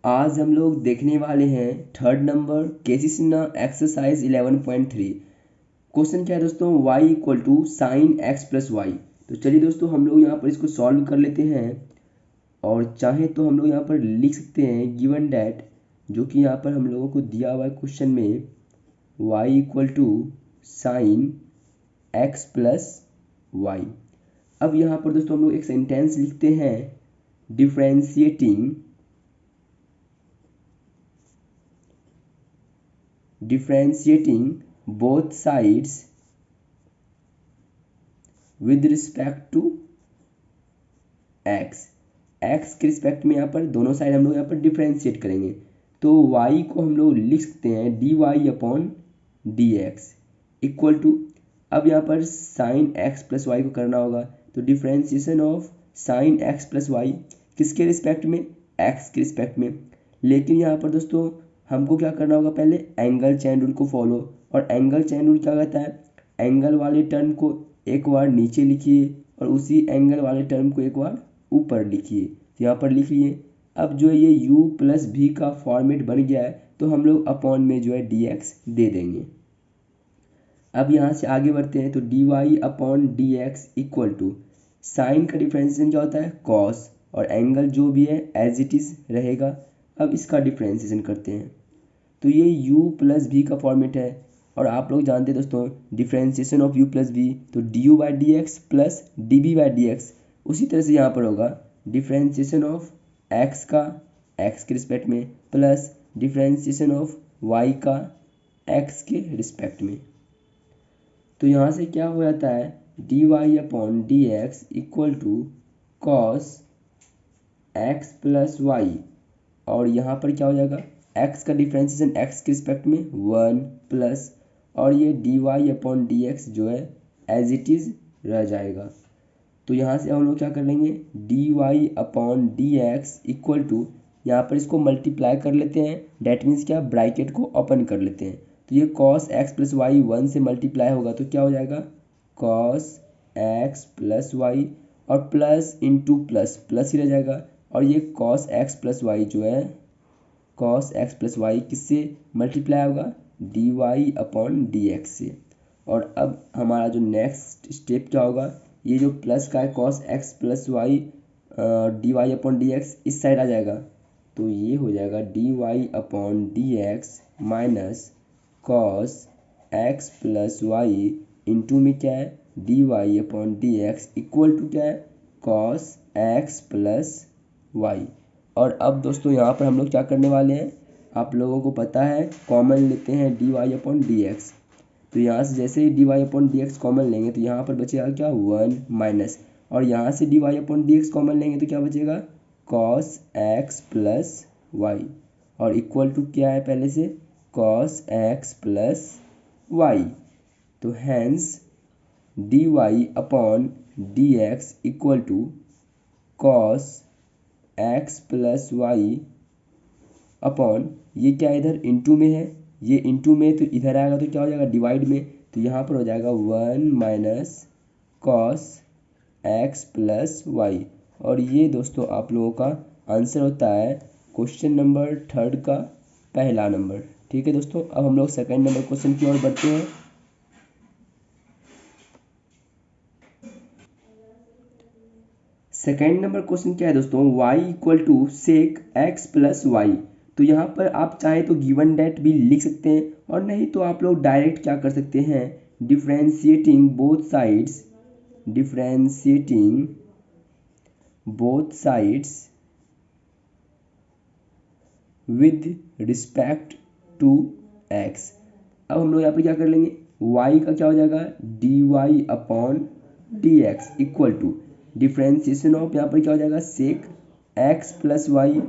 आज हम लोग देखने वाले हैं third number KC Sinha exercise 11.3। Question क्या है दोस्तों, y equal to sine x plus y. तो चलिए दोस्तों हम लोग यहाँ पर इसको सॉल्व कर लेते हैं और चाहे तो हम लोग यहाँ पर लिख सकते हैं गिवन डैट, जो कि यहाँ पर हम लोगों को दिया हुआ है क्वेश्चन में y equal to sine x plus y. अब यहाँ पर दोस्तों हम लोग एक सेंटेंस लिखते हैं differentiating both sides with respect to x। x के रिस्पेक्ट में यहाँ पर दोनों साइड हम लोग यहाँ पर डिफ्रेंशिएट करेंगे। तो y को हम लोग लिख सकते हैं dy/dx इक्वल टू, अब यहाँ पर साइन x प्लस वाई को करना होगा तो differentiation of sine x plus y किसके रिस्पेक्ट में, x के रिस्पेक्ट में। लेकिन यहाँ पर दोस्तों हमको क्या करना होगा, पहले एंगल चेन रूल को फॉलो। और एंगल चेन रूल क्या कहता है, एंगल वाले टर्म को एक बार नीचे लिखिए और उसी एंगल वाले टर्म को एक बार ऊपर लिखिए। तो यहाँ पर लिख लिए। अब जो ये u प्लस भी का फॉर्मेट बन गया है तो हम लोग अपॉन में जो है dx दे देंगे। अब यहाँ से आगे बढ़ते हैं तो dy/dx इक्वल टू, साइन का डिफ्रेंशिएशन क्या होता है कॉस, और एंगल जो भी है एज इट इज रहेगा। अब इसका डिफ्रेंशिएशन करते हैं तो ये u प्लस भी का फॉर्मेट है और आप लोग जानते हैं दोस्तों डिफ्रेंशिएशन ऑफ u प्लस भी, तो du/dx प्लस db/dx। उसी तरह से यहाँ पर होगा डिफ्रेंशिएशन ऑफ x का x के रिस्पेक्ट में प्लस डिफ्रेंशिएशन ऑफ y का x के रिस्पेक्ट में। तो यहाँ से क्या हो जाता है dy/dx equal to cos x plus y, और यहाँ पर क्या हो जाएगा x का डिफ्रेंशिएशन x के रिस्पेक्ट में 1 प्लस, और ये dy/dx जो है एज इट इज रह जाएगा। तो यहाँ से हम लोग क्या कर लेंगे dy/dx इक्वल टू, यहाँ पर इसको मल्टीप्लाई कर लेते हैं, डैट मीन्स क्या, ब्रैकेट को ओपन कर लेते हैं। तो ये cos x प्लस वाई 1 से मल्टीप्लाई होगा तो क्या हो जाएगा cos x प्लस वाई, और प्लस इंटू प्लस प्लस ही रह जाएगा। और ये cos x प्लस वाई जो है cos x प्लस वाई किससे मल्टीप्लाई होगा dy/dx से। और अब हमारा जो नेक्स्ट स्टेप क्या होगा, ये जो प्लस का है cos x plus Y dy/dx इस साइड आ जाएगा तो ये हो जाएगा dy/dx minus cos x plus y into में क्या है dy/dx इक्वल टू क्या है cos x प्लस वाई। और अब दोस्तों यहाँ पर हम लोग क्या करने वाले हैं, आप लोगों को पता है कॉमन लेते हैं dy/dx। तो यहाँ से जैसे ही dy/dx कॉमन लेंगे तो यहाँ पर बचेगा क्या 1 माइनस, और यहाँ से dy/dx कॉमन लेंगे तो क्या बचेगा cos x प्लस वाई, और इक्वल टू क्या है पहले से cos x प्लस वाई। तो hence dy/dx equal to cos x plus y upon, ये क्या इधर इंटू में है, ये इंटू में तो इधर आएगा तो क्या हो जाएगा डिवाइड में, तो यहाँ पर हो जाएगा 1 minus cos x plus y. और ये दोस्तों आप लोगों का आंसर होता है क्वेश्चन नंबर थर्ड का पहला नंबर। ठीक है दोस्तों, अब हम लोग सेकंड नंबर क्वेश्चन की ओर बढ़ते हैं। सेकंड नंबर क्वेश्चन क्या है दोस्तों, y equal to sec x plus y. तो यहाँ पर आप चाहें तो गिवन डेट भी लिख सकते हैं, और नहीं तो आप लोग डायरेक्ट क्या कर सकते हैं differentiating both sides with respect to x। अब हम लोग यहाँ पर क्या कर लेंगे, y का क्या हो जाएगा dy/dx equal to differentiation of, यहाँ पर क्या हो जाएगा सेक x प्लस वाई,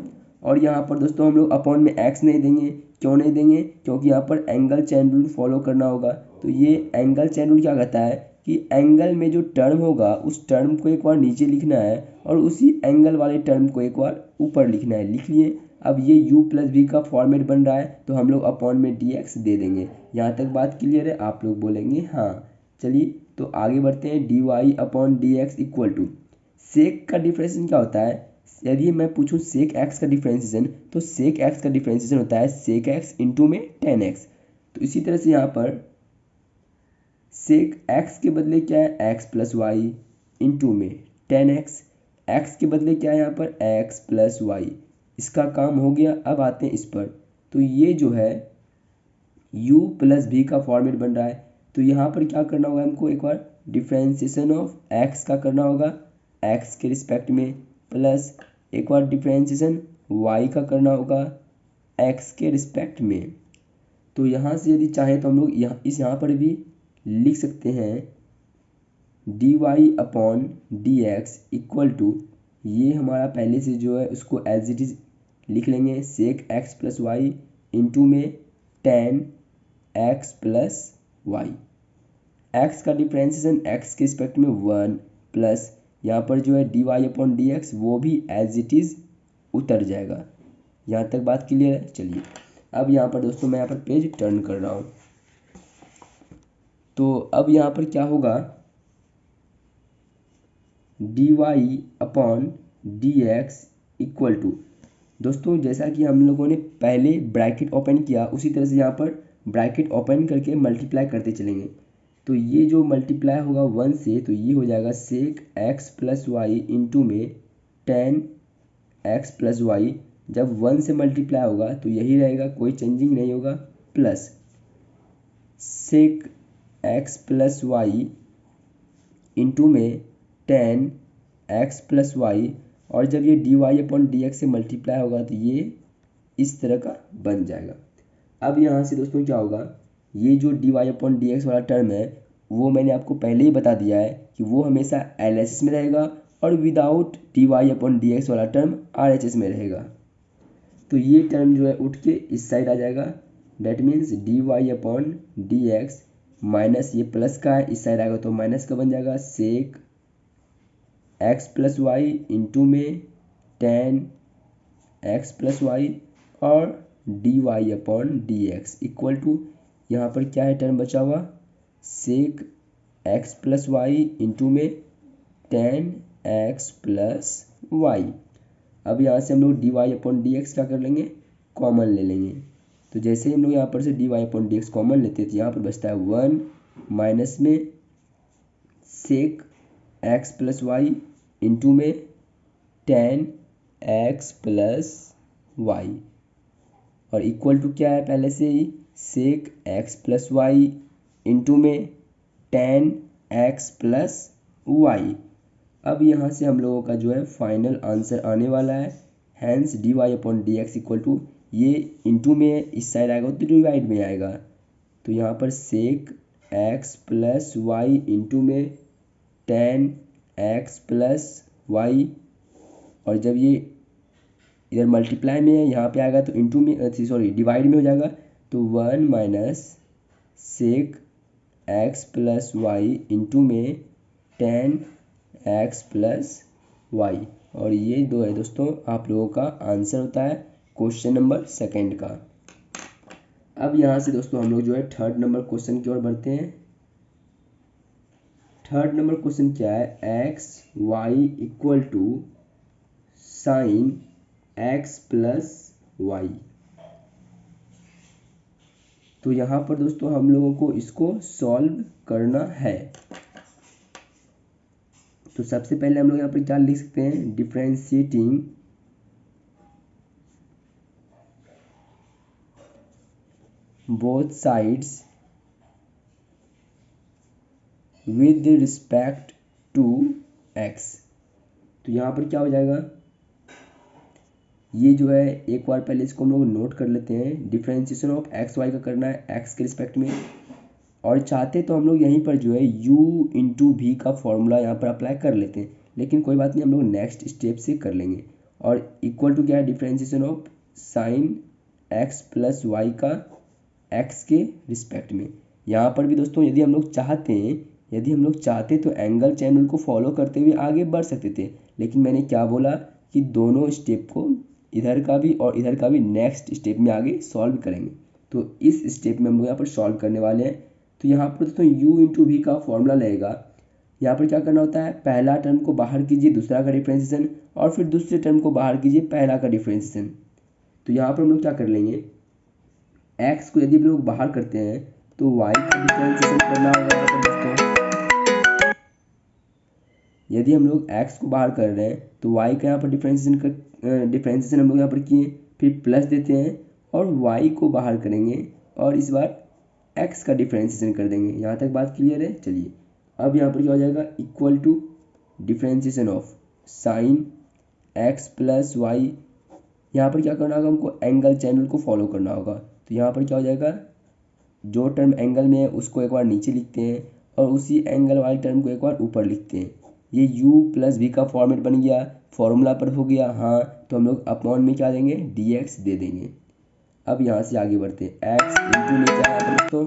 और यहाँ पर दोस्तों हम लोग अपॉन में x नहीं देंगे। क्यों नहीं देंगे, क्योंकि यहाँ पर एंगल चेन रूल फॉलो करना होगा। तो ये एंगल चेन रूल क्या कहता है कि एंगल में जो टर्म होगा उस टर्म को एक बार नीचे लिखना है और उसी एंगल वाले टर्म को एक बार ऊपर लिखना है। लिख लिए। अब ये u प्लस भी का फॉर्मेट बन रहा है तो हम लोग अपॉन में dx दे देंगे। यहाँ तक बात क्लियर है, आप लोग बोलेंगे हाँ। चलिए तो आगे बढ़ते हैं dy/dx इक्वल टू, सेक का डिफ्रेंशिएशन क्या होता है यदि मैं पूछूं सेक एक्स का डिफ्रेंशिएशन, तो सेक एक्स का डिफ्रेंशिएशन होता है सेक एक्स इंटू में टेन एक्स। तो इसी तरह से यहाँ पर सेक एक्स के बदले क्या है एक्स प्लस वाई इंटू में टेन एक्स, एक्स के बदले क्या है यहाँ पर एक्स प्लस वाई। इसका काम हो गया। अब आते हैं इस पर, तो ये जो है u प्लस भी का फॉर्मेट बन रहा है। तो यहाँ पर क्या करना होगा हमको, एक बार डिफ्रेंशिएशन ऑफ x का करना होगा x के रिस्पेक्ट में, प्लस एक बार डिफ्रेंशिएशन y का करना होगा x के रिस्पेक्ट में। तो यहाँ से यदि चाहें तो हम लोग यहाँ पर भी लिख सकते हैं dy upon d x equal to, ये हमारा पहले से जो है उसको एज इट इज़ लिख लेंगे sec x plus y into में ten x plus y. X का डिफ्रेंशिएशन एक्स के रिस्पेक्ट में वन, प्लस यहाँ पर जो है d y upon d x वो भी एज इट इज़ उतर जाएगा। यहाँ तक बात क्लियर है। चलिए अब यहाँ पर दोस्तों मैं यहाँ पर पेज टर्न कर रहा हूँ। तो अब यहाँ पर क्या होगा, d y upon d x equal to, दोस्तों जैसा कि हम लोगों ने पहले ब्रैकेट ओपन किया उसी तरह से यहाँ पर ब्रैकेट ओपन करके मल्टीप्लाई करते चलेंगे। तो ये जो मल्टीप्लाई होगा वन से, तो ये हो जाएगा sec x plus y into में टेन एक्स प्लस वाई। जब वन से मल्टीप्लाई होगा तो यही रहेगा, कोई चेंजिंग नहीं होगा, plus sec x plus y into में टेन एक्स प्लस वाई, और जब ये d y upon d x से मल्टीप्लाई होगा तो ये इस तरह का बन जाएगा। अब यहाँ से दोस्तों क्या होगा, ये जो d y upon d x वाला टर्म है वो मैंने आपको पहले ही बता दिया है कि वो हमेशा एल एच एस में रहेगा, और without d y upon d x वाला टर्म आर एच एस में रहेगा। तो ये टर्म जो है उठ के इस साइड आ जाएगा, that means d y upon d x minus ये प्लस का है, इस साइड आएगा तो माइनस का बन जाएगा sec x plus y into में टेन एक्स प्लस वाई और d y upon d x equal to, यहाँ पर क्या है टर्म बचा हुआ sec x plus y into में टेन एक्स प्लस वाई। अब यहाँ से हम लोग d y upon d x क्या कर लेंगे, कॉमन ले लेंगे। तो जैसे ही हम लोग यहाँ पर से d y upon d x common लेते हैं तो यहाँ पर बचता है वन माइनस में sec x plus y into में टेन एक्स प्लस वाई, और इक्वल टू क्या है पहले से ही sec x plus y into में टेन एक्स प्लस वाई। अब यहाँ से हम लोगों का जो है फाइनल आंसर आने वाला है, hence d y upon d x equal to, ये इंटू में इस साइड आएगा तो डिवाइड में आएगा। तो यहाँ पर sec x plus y into में टेन एक्स प्लस वाई, और जब ये इधर मल्टीप्लाई में है यहाँ पे आएगा तो इंटू में सॉरी डिवाइड में हो जाएगा, तो one minus sec x plus y into में टेन एक्स प्लस वाई, और ये दो है दोस्तों आप लोगों का आंसर होता है क्वेश्चन नंबर सेकंड का। अब यहाँ से दोस्तों हम लोग जो है थर्ड नंबर क्वेश्चन की ओर बढ़ते हैं। थर्ड नंबर क्वेश्चन क्या है, x y equal to sine x plus y. तो यहाँ पर दोस्तों हम लोगों को इसको सॉल्व करना है। तो सबसे पहले हम लोग यहाँ पर क्या लिख सकते हैं, differentiating both sides with respect to x. तो यहाँ पर क्या हो जाएगा, ये जो है एक बार पहले इसको हम लोग नोट कर लेते हैं, डिफरेंशिएशन ऑफ एक्स वाई का करना है एक्स के रिस्पेक्ट में, और चाहते तो हम लोग यहीं पर जो है u इंटू भी का फॉर्मूला यहाँ पर अप्लाई कर लेते हैं, लेकिन कोई बात नहीं हम लोग नेक्स्ट स्टेप से कर लेंगे। और इक्वल टू क्या है, differentiation of sine x plus y का एक्स के रिस्पेक्ट में। यहाँ पर भी दोस्तों यदि हम लोग चाहते तो एंगल चैनल को फॉलो करते हुए आगे बढ़ सकते थे, लेकिन मैंने क्या बोला कि दोनों स्टेप को इधर का भी और इधर का भी नेक्स्ट स्टेप में आगे सॉल्व करेंगे। तो इस स्टेप में हम लोग यहाँ पर सॉल्व करने वाले हैं। तो यहाँ पर दोस्तों u इंटू भी का फॉर्मूला लगेगा। यहाँ पर क्या करना होता है, पहला टर्म को बाहर कीजिए, दूसरा का डिफरेंशिएशन, और फिर दूसरे टर्म को बाहर कीजिए पहला का डिफ्रेंशिएशन। तो यहाँ पर हम लोग क्या कर लेंगे, x को यदि हम लोग बाहर करते हैं तो y का डिफ्रेंशिएशन करना होगा यहाँ पर दोस्तों। यदि हम लोग x को बाहर कर रहे हैं तो y का यहाँ पर डिफ्रेंशिएशन हम लोग यहाँ पर किए, फिर प्लस देते हैं और y को बाहर करेंगे और इस बार x का डिफ्रेंशिएशन कर देंगे। यहाँ तक बात क्लियर है। चलिए अब यहाँ पर क्या हो जाएगा, equal to differentiation of sine x plus y. यहाँ पर क्या करना होगा, हमको एंगल चैनल को फॉलो करना होगा। तो यहाँ पर क्या हो जाएगा, जो टर्म एंगल में है उसको एक बार नीचे लिखते हैं और उसी एंगल वाले टर्म को एक बार ऊपर लिखते हैं। ये u प्लस v का फॉर्मेट बन गया, फॉर्मूला पर हो गया। हाँ, तो हम लोग अपॉन में क्या देंगे, dx दे देंगे। अब यहाँ से आगे बढ़ते हैं, x इंटू में क्या है दोस्तों,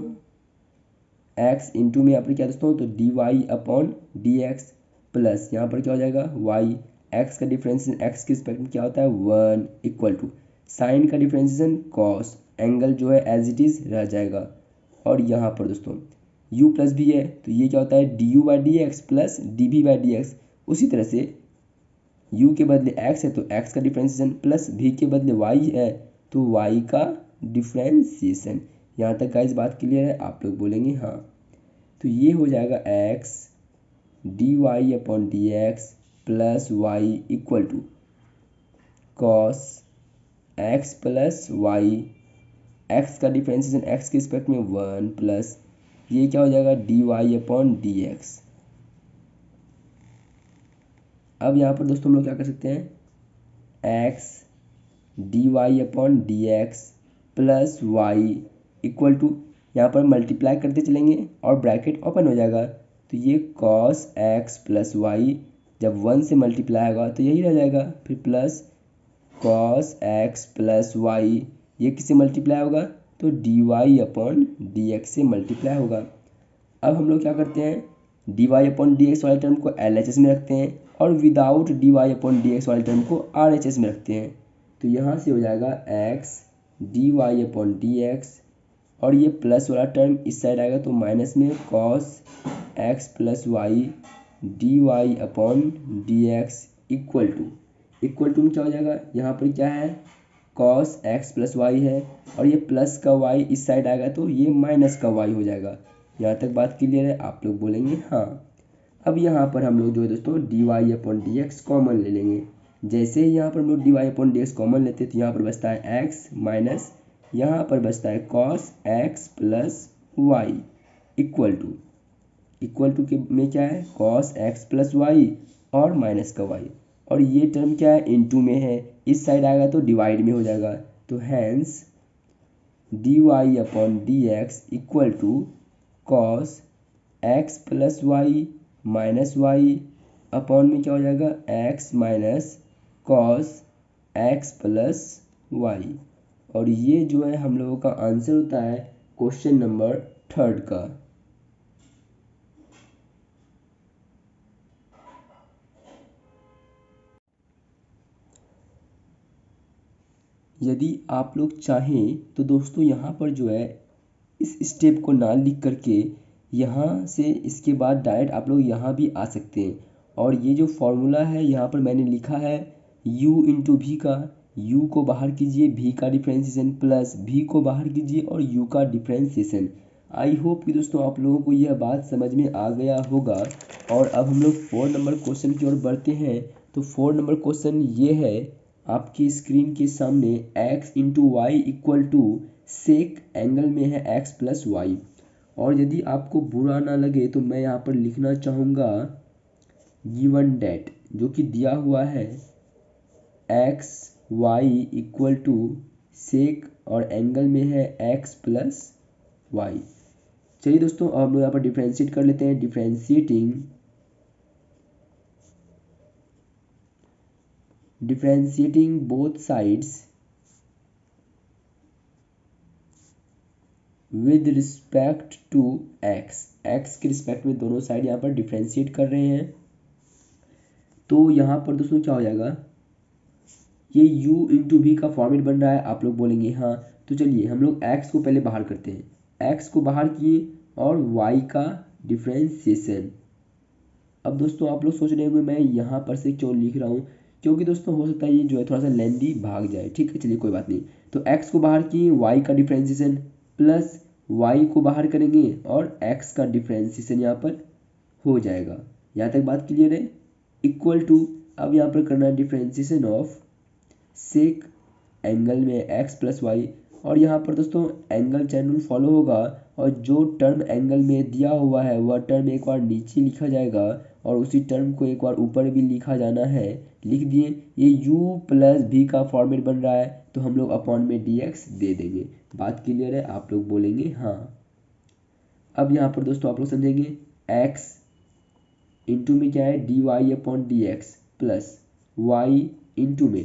x इंटू में यहाँ पर क्या दोस्तों, तो dy अपॉन dx प्लस यहाँ पर क्या हो जाएगा y, x का डिफरेंशिएशन x के रिस्पेक्ट में क्या होता है 1 इक्वल टू साइन का डिफरेंशिएशन cos, एंगल जो है एज इट इज रह जाएगा। और यहाँ पर दोस्तों u प्लस भी है तो ये क्या होता है du by d x plus d v by d x. उसी तरह से u के बदले x है तो x का डिफरेंशिएशन प्लस v के बदले y है तो y का डिफरेंशिएशन। यहाँ तक गाइस बात क्लियर है, आप लोग बोलेंगे हाँ। तो ये हो जाएगा x d y upon d x plus y equal to cos x plus y, x का डिफरेंशिएशन एक्स के रिस्पेक्ट में 1 प्लस ये क्या हो जाएगा d y upon d x. अब यहाँ पर दोस्तों हम लोग क्या कर सकते हैं, x d y upon d x plus y equal to यहाँ पर मल्टीप्लाई करते चलेंगे और ब्रैकेट ओपन हो जाएगा। तो ये cos x प्लस वाई जब 1 से मल्टीप्लाई होगा तो यही रह जाएगा, फिर plus cos x plus y ये किससे मल्टीप्लाई होगा तो d y upon d x से मल्टीप्लाई होगा। अब हम लोग क्या करते हैं, d y upon d x वाले टर्म को एल एच एस में रखते हैं और without d y upon d x वाले टर्म को आर एच एस में रखते हैं। तो यहाँ से हो जाएगा x d y upon d x और ये प्लस वाला टर्म इस साइड आएगा तो माइनस में cos x plus y d y upon d x equal to में क्या हो जाएगा, यहाँ पर क्या है cos x प्लस वाई है और ये प्लस का y इस साइड आएगा तो ये माइनस का y हो जाएगा। यहाँ तक बात क्लियर है, आप लोग बोलेंगे हाँ। अब यहाँ पर हम लोग जो है दोस्तों d y upon d x common ले लेंगे। जैसे ही यहाँ पर हम लोग d y upon d x common लेते हैं तो यहाँ पर बचता है x माइनस यहाँ पर बचता है cos x plus y equal to के में क्या है cos x प्लस वाई और माइनस का y और ये टर्म क्या है इनटू में है, इस साइड आएगा तो डिवाइड में हो जाएगा। तो hence d y upon d x equal to cos x plus y minus y upon में क्या हो जाएगा x minus cos x plus y. और ये जो है हम लोगों का आंसर होता है क्वेश्चन नंबर 3 का। यदि आप लोग चाहें तो दोस्तों यहाँ पर जो है इस स्टेप को ना लिख करके यहाँ से इसके बाद डायरेक्ट आप लोग यहाँ भी आ सकते हैं। और ये जो फॉर्मूला है यहाँ पर मैंने लिखा है u इंटू भी का, u को बाहर कीजिए v का डिफ्रेंशिएशन प्लस v को बाहर कीजिए और u का डिफ्रेंशिएशन। आई होप कि दोस्तों आप लोगों को यह बात समझ में आ गया होगा। और अब हम लोग 4 नंबर क्वेश्चन की ओर बढ़ते हैं। तो 4 नंबर क्वेश्चन ये है आपकी स्क्रीन के सामने, x into y equal to sec angle में है x प्लस वाई। और यदि आपको बुरा ना लगे तो मैं यहाँ पर लिखना चाहूँगा गिवन डेट जो कि दिया हुआ है x y इक्वल टू सेक और एंगल में है x प्लस वाई। चलिए दोस्तों अब हम लोग यहाँ पर डिफ्रेंशिएट कर लेते हैं। Differentiating both sides with respect to x के रिस्पेक्ट में दोनों साइड यहाँ पर डिफ्रेंशिएट कर रहे हैं। तो यहाँ पर दोस्तों क्या हो जाएगा, ये u इंटू भी का फॉर्मेट बन रहा है, आप लोग बोलेंगे हाँ। तो चलिए हम लोग x को पहले बाहर करते हैं, x को बाहर किए और y का डिफ्रेंशिएशन। अब दोस्तों आप लोग सोच रहे होंगे मैं यहाँ पर से क्यों लिख रहा हूँ, क्योंकि दोस्तों हो सकता है ये जो है थोड़ा सा लेंदी भाग जाए, ठीक है। चलिए कोई बात नहीं। तो x को बाहर किए, y का डिफ्रेंशिएशन प्लस y को बाहर करेंगे और x का डिफ्रेंशिएशन यहाँ पर हो जाएगा। यहाँ तक बात क्लियर है। इक्वल टू, अब यहाँ पर करना है डिफ्रेंशिएशन ऑफ सेक एंगल में x प्लस वाई, और यहाँ पर दोस्तों एंगल चैन रूल फॉलो होगा, और जो टर्म एंगल में दिया हुआ है वह टर्म एक बार नीचे लिखा जाएगा और उसी टर्म को एक बार ऊपर भी लिखा जाना है। लिख दिए। ये u प्लस भी का फॉर्मेट बन रहा है, तो हम लोग अपॉन में dx दे देंगे। बात क्लियर है? आप लोग बोलेंगे हाँ। अब यहाँ पर दोस्तों आप लोग समझेंगे x इंटू में क्या है d y upon d x plus y into में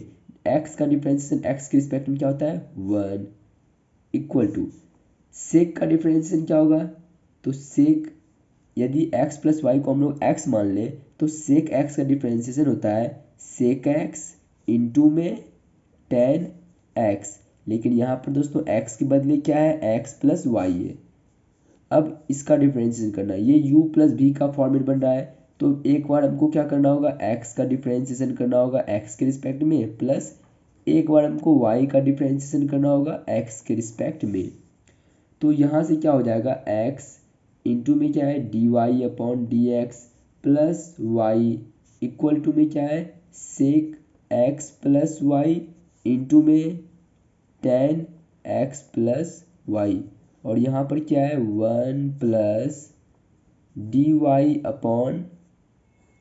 x का डिफरेंशिएशन x के रिस्पेक्ट में क्या होता है 1 इक्वल टू सेक का डिफरेंशिएशन क्या होगा, तो सेक यदि x प्लस वाई को हम लोग x मान ले तो सेक x का डिफरेंशिएशन होता है सेक x इंटू में टेन x, लेकिन यहाँ पर दोस्तों x के बदले क्या है x प्लस वाई है। अब इसका डिफरेंशिएशन करना है, ये u प्लस भी का फॉर्मेट बन रहा है, तो एक बार हमको क्या करना होगा x का डिफरेंशिएशन करना होगा x के रिस्पेक्ट में, प्लस एक बार हमको y का डिफरेंशिएशन करना होगा x के रिस्पेक्ट में। तो यहाँ से क्या हो जाएगा x इंटू में क्या है d y upon d x plus y equal to में क्या है sec x plus y into में टेन एक्स प्लस वाई, और यहाँ पर क्या है 1 plus d y upon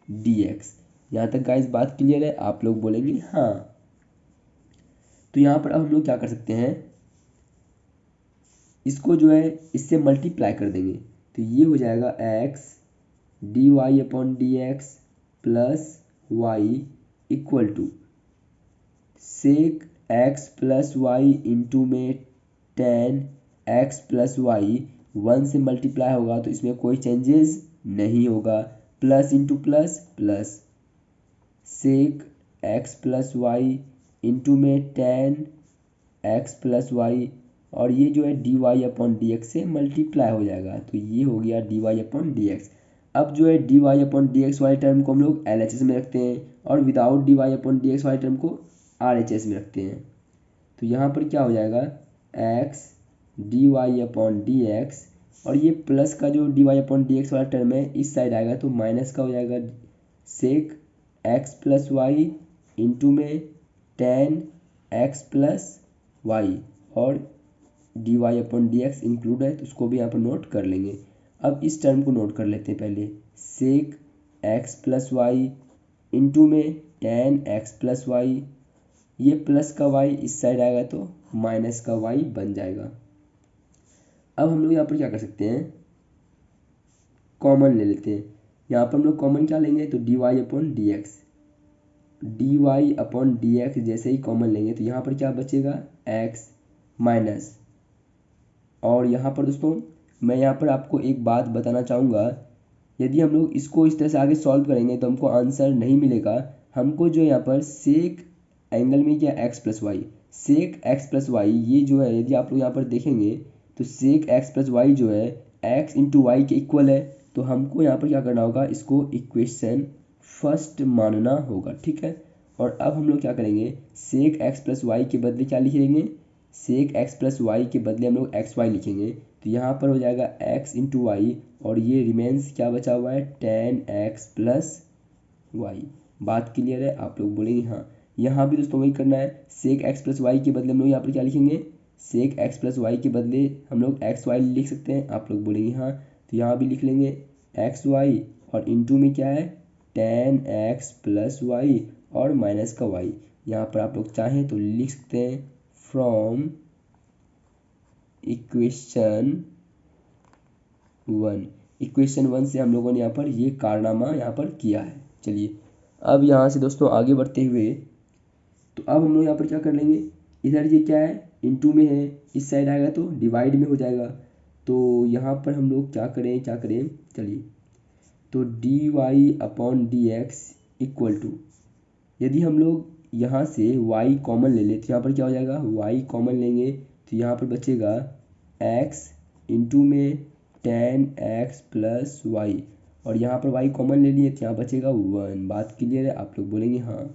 d x. यहाँ तक गाइस बात क्लियर है? आप लोग बोलेंगे हाँ। तो यहाँ पर अब हम लोग क्या कर सकते हैं, इसको जो है इससे मल्टीप्लाई कर देंगे, तो ये हो जाएगा x d y upon d x plus y equal to sec x plus y into में टेन एक्स प्लस वाई, 1 से मल्टीप्लाई होगा तो इसमें कोई चेंजेस नहीं होगा, plus into plus plus sec x plus y into में टेन एक्स प्लस वाई, और ये जो है d y upon d x से मल्टीप्लाई हो जाएगा, तो ये हो गया d y upon d x. अब जो है d y upon d x वाले टर्म को हम लोग एल एच एस में रखते हैं और without d y upon d x वाले टर्म को आर एच एस में रखते हैं। तो यहाँ पर क्या हो जाएगा x d y upon d x, और ये प्लस का जो d y upon d x वाला टर्म है इस साइड आएगा तो माइनस का हो जाएगा sec x plus y into में टेन एक्स प्लस वाई, और d y upon d x include है तो उसको भी यहाँ पर नोट कर लेंगे। अब इस टर्म को नोट कर लेते हैं पहले, sec x plus y into में टेन एक्स प्लस वाई, ये प्लस का वाई इस साइड आएगा तो माइनस का वाई बन जाएगा। अब हम लोग यहाँ पर क्या कर सकते हैं, कॉमन ले लेते हैं। यहाँ पर हम लोग कॉमन क्या लेंगे, तो d y upon d x, d y upon d x जैसे ही कॉमन लेंगे तो यहाँ पर क्या बचेगा एक्स माइनस, और यहाँ पर दोस्तों मैं यहाँ पर आपको एक बात बताना चाहूँगा, यदि हम लोग इसको इस तरह से आगे सॉल्व करेंगे तो हमको आंसर नहीं मिलेगा। हमको जो यहाँ पर सेक एंगल में क्या x plus y, sec x plus y ये जो है यदि आप लोग यहाँ पर देखेंगे तो सेक एक्स प्लस वाई जो है एक्स इंटू वाई के इक्वल है, तो हमको यहाँ पर क्या करना होगा, इसको इक्वेशन फर्स्ट मानना होगा, ठीक है। और अब हम लोग क्या करेंगे, सेक एक्स प्लस वाई के बदले क्या लिखेंगे, सेक एक्स प्लस वाई के बदले हम लोग एक्स वाई लिखेंगे, तो यहाँ पर हो जाएगा एक्स इंटू वाई, और ये रिमेंस क्या बचा हुआ है टेन एक्स प्लस वाई। बात क्लियर है? आप लोग बोलेंगे हाँ। यहाँ भी दोस्तों वही करना है, सेक एक्स प्लस वाई के बदले हम लोग यहाँ पर क्या लिखेंगे, सेक एक्स प्लस वाई के बदले हम लोग एक्स वाई लिख सकते हैं। आप लोग बोलेंगे हाँ, तो यहाँ भी लिख लेंगे एक्स वाई और इंटू में क्या है टेन एक्स प्लस वाई और माइनस का वाई। यहाँ पर आप लोग चाहें तो लिख सकते हैं फ्रॉम इक्वेशन 1। इक्वेशन 1 से हम लोगों ने यहाँ पर ये कारनामा यहाँ पर किया है। चलिए अब यहाँ से दोस्तों आगे बढ़ते हुए, तो अब हम लोग यहाँ पर क्या कर लेंगे, इधर ये क्या है इनटू में है, इस साइड आएगा तो डिवाइड में हो जाएगा, तो यहाँ पर हम लोग क्या करें चलिए, तो d y upon d x equal to, यदि हम लोग यहाँ से y कॉमन ले लें तो यहाँ पर क्या हो जाएगा, y कॉमन लेंगे तो यहाँ पर बचेगा x इंटू में टेन एक्स प्लस वाई, और यहाँ पर y कॉमन ले लिए तो यहाँ बचेगा 1। बात क्लियर है? आप लोग बोलेंगे हाँ।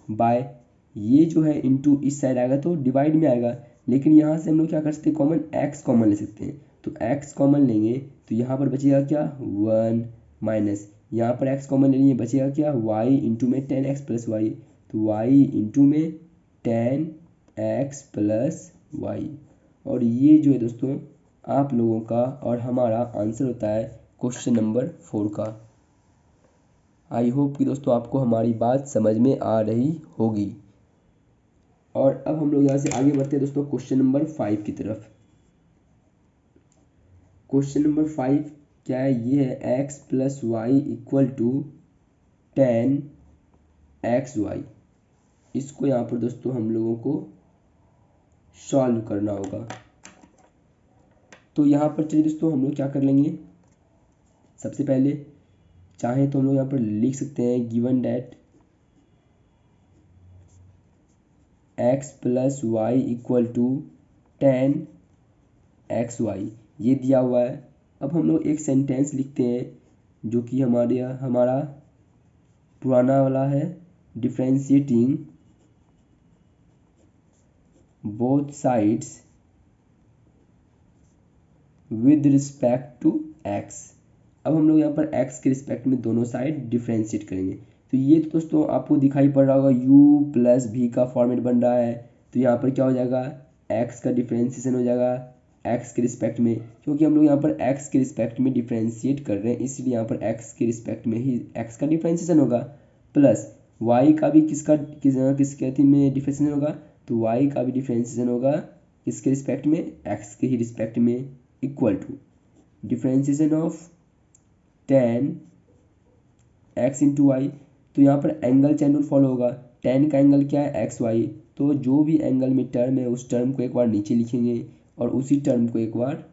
बाय ये जो है इंटू इस साइड आएगा तो डिवाइड में आएगा, लेकिन यहाँ से हम लोग क्या कर सकते हैं, कॉमन एक्स कॉमन ले सकते हैं। तो एक्स कॉमन लेंगे तो यहाँ पर बचेगा क्या 1 माइनस यहाँ पर एक्स कॉमन ले लिए बचेगा क्या वाई इंटू में 10x प्लस वाई, तो वाई इंटू में 10x प्लस वाई। और ये जो है दोस्तों आप लोगों का और हमारा आंसर होता है क्वेश्चन नंबर 4 का। आई होप कि दोस्तों आपको हमारी बात समझ में आ रही होगी। और अब हम लोग यहाँ से आगे बढ़ते हैं दोस्तों क्वेश्चन नंबर 5 की तरफ। क्वेश्चन नंबर 5 क्या है, ये है x plus y equal to 10xy। इसको यहाँ पर दोस्तों हम लोगों को सॉल्व करना होगा। तो यहाँ पर चलिए दोस्तों हम लोग क्या कर लेंगे, सबसे पहले चाहे तो हम लोग यहाँ पर लिख सकते हैं given that x plus y equal to 10xy, ये दिया हुआ है। अब हम लोग एक सेंटेंस लिखते हैं जो कि हमारा पुराना वाला है, differentiating both sides with respect to x। अब हम लोग यहाँ पर x के रिस्पेक्ट में दोनों साइड डिफ्रेंशिएट करेंगे। तो ये तो दोस्तों आपको दिखाई पड़ रहा होगा u प्लस v का फॉर्मेट बन रहा है। तो यहाँ पर क्या हो जाएगा, x का डिफ्रेंशिएशन हो जाएगा x के रिस्पेक्ट में, क्योंकि हम लोग यहाँ पर x के रिस्पेक्ट में डिफ्रेंशिएट कर रहे हैं, इसलिए यहाँ पर x के रिस्पेक्ट में ही x का डिफ्रेंशिएशन होगा, प्लस y का भी किसके थी में डिफ्रेंशिएशन होगा, तो y का भी डिफ्रेंशिएशन होगा किसके रिस्पेक्ट में, x के ही रिस्पेक्ट में, equal to differentiation of 10x into y. तो यहाँ पर एंगल चैन रूल फॉलो होगा, 10 का एंगल क्या है एक्स वाई, तो जो भी एंगल में टर्म है उस टर्म को एक बार नीचे लिखेंगे और उसी टर्म को एक बार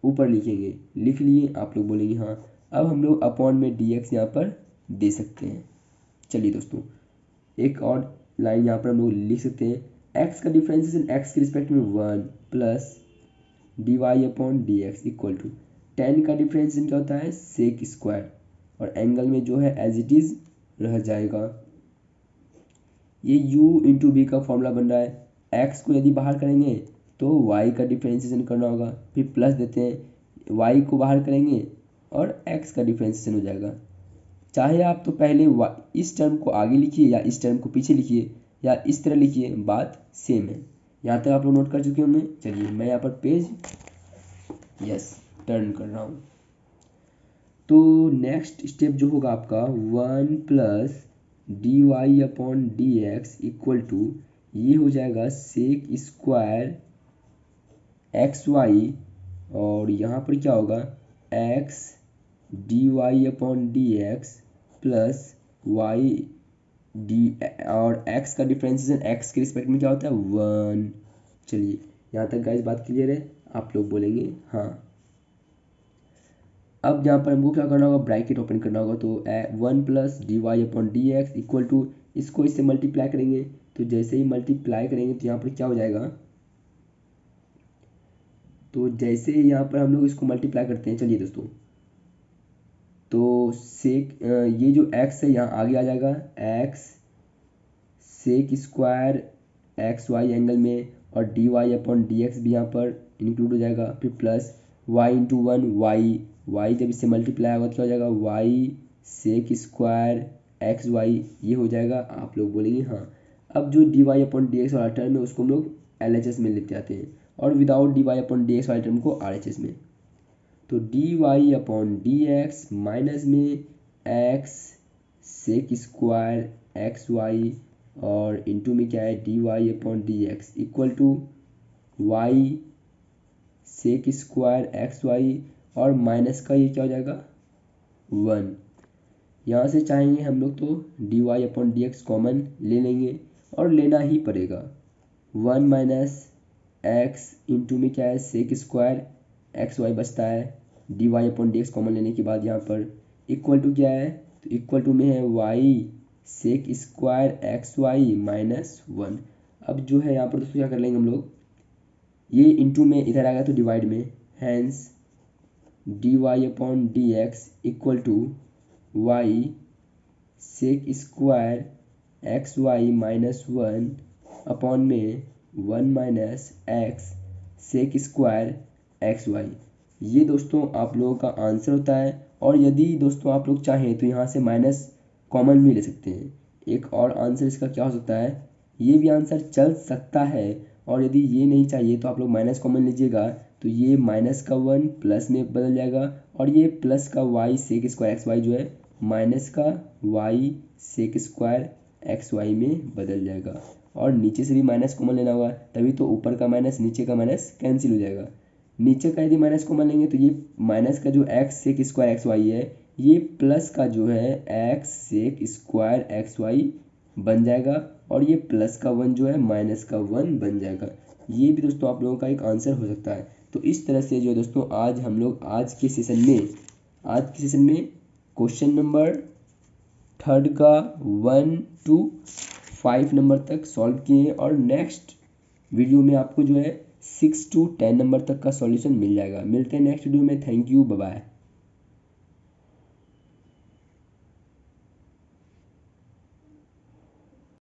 ऊपर लिखेंगे। लिख लिए, आप लोग बोलेंगे हाँ। अब हम लोग अपॉन में dx यहाँ पर दे सकते हैं। चलिए दोस्तों एक और लाइन यहाँ पर हम लोग लिख सकते हैं, x का डिफ्रेंशिएशन x के रिस्पेक्ट में 1 plus dy upon dx equal to 10 का डिफ्रेंशिएशन क्या होता है सेक स्क्वायर, और एंगल में जो है एज इट इज रह जाएगा। ये u इंटू बी का फॉर्मूला बन रहा है, x को यदि बाहर करेंगे तो y का डिफ्रेंशिएशन करना होगा, फिर प्लस देते हैं, y को बाहर करेंगे और x का डिफ्रेंशिएशन हो जाएगा। चाहे आप तो पहले इस टर्म को आगे लिखिए या इस टर्म को पीछे लिखिए या इस तरह लिखिए, बात सेम है। यहाँ तक आप लोग नोट कर चुके होंगे। चलिए मैं यहाँ पर पेज टर्न कर रहा हूँ। तो नेक्स्ट स्टेप जो होगा आपका 1 plus d y upon d x equal to ये हो जाएगा सेक स्क्वायर एक्स वाई, और यहाँ पर क्या होगा x d y upon d x plus y d, और x का डिफ्रेंशिएशन x के रिस्पेक्ट में क्या होता है 1। चलिए यहाँ तक गाइस बात क्लियर है, आप लोग बोलेंगे हाँ। अब यहाँ पर हमको क्या करना होगा, ब्रैकेट ओपन करना होगा। तो 1 plus d y upon d x equal to इसको इससे मल्टीप्लाई करेंगे, तो जैसे ही मल्टीप्लाई करेंगे तो यहाँ पर क्या हो जाएगा, तो जैसे यहाँ पर हम लोग इसको मल्टीप्लाई करते हैं, चलिए दोस्तों तो सेक ये जो x है यहाँ आगे आ जाएगा, x sec square x y angle में, और d y upon d x भी यहाँ पर इंक्लूड हो जाएगा, फिर प्लस y इंटू 1 वाई जब इससे मल्टीप्लाई होगा तो क्या हो जाएगा y sec square x y, ये हो जाएगा। आप लोग बोलेंगे हाँ। अब जो d y upon d x वाला टर्म है उसको हम लोग LHS में लेते आते हैं, और without d y upon d x वाले टर्म को RHS में। तो d y upon d x minus में x sec square x y, और इंटू में क्या है d y upon d x equal to y sec square x y, और माइनस का ये क्या हो जाएगा 1। यहाँ से चाहेंगे हम लोग तो d y upon d x common ले लेंगे, और लेना ही पड़ेगा। 1 माइनस एक्स इंटू में क्या है सेक स्क्वायर एक्स वाई बचता है, d y upon d x common लेने के बाद यहाँ पर इक्वल टू क्या है, तो इक्वल टू में है y sec square x y minus 1। अब जो है यहाँ पर दोस्तों क्या कर लेंगे हम लोग, ये इंटू में इधर आ गया तो डिवाइड में, hence d y upon d x equal to y sec square x y minus 1 upon में 1 minus x sec square x y. ये दोस्तों आप लोगों का आंसर होता है। और यदि दोस्तों आप लोग चाहें तो यहाँ से माइनस कॉमन भी ले सकते हैं। एक और आंसर इसका क्या हो सकता है, ये भी आंसर चल सकता है। और यदि ये नहीं चाहिए तो आप लोग माइनस कॉमन लीजिएगा, तो ये माइनस का 1 प्लस में बदल जाएगा और ये प्लस का y sec square x y जो है माइनस का y sec square x y में बदल जाएगा। और नीचे से भी माइनस कॉमन लेना होगा, तभी तो ऊपर का माइनस नीचे का माइनस कैंसिल हो जाएगा। नीचे का यदि माइनस कॉमन लेंगे तो ये माइनस का जो x sec square x y है ये प्लस का जो है x sec square x y बन जाएगा और ये प्लस का 1 जो है माइनस का 1 बन जाएगा। ये भी दोस्तों आप लोगों का एक आंसर हो सकता है। तो इस तरह से जो है दोस्तों आज हम लोग आज के सेशन में क्वेश्चन नंबर 3 का 1 to 5 नंबर तक सॉल्व किए और नेक्स्ट वीडियो में आपको जो है 6 to 10 नंबर तक का सॉल्यूशन मिल जाएगा। मिलते हैं नेक्स्ट वीडियो में। Thank you, bye bye.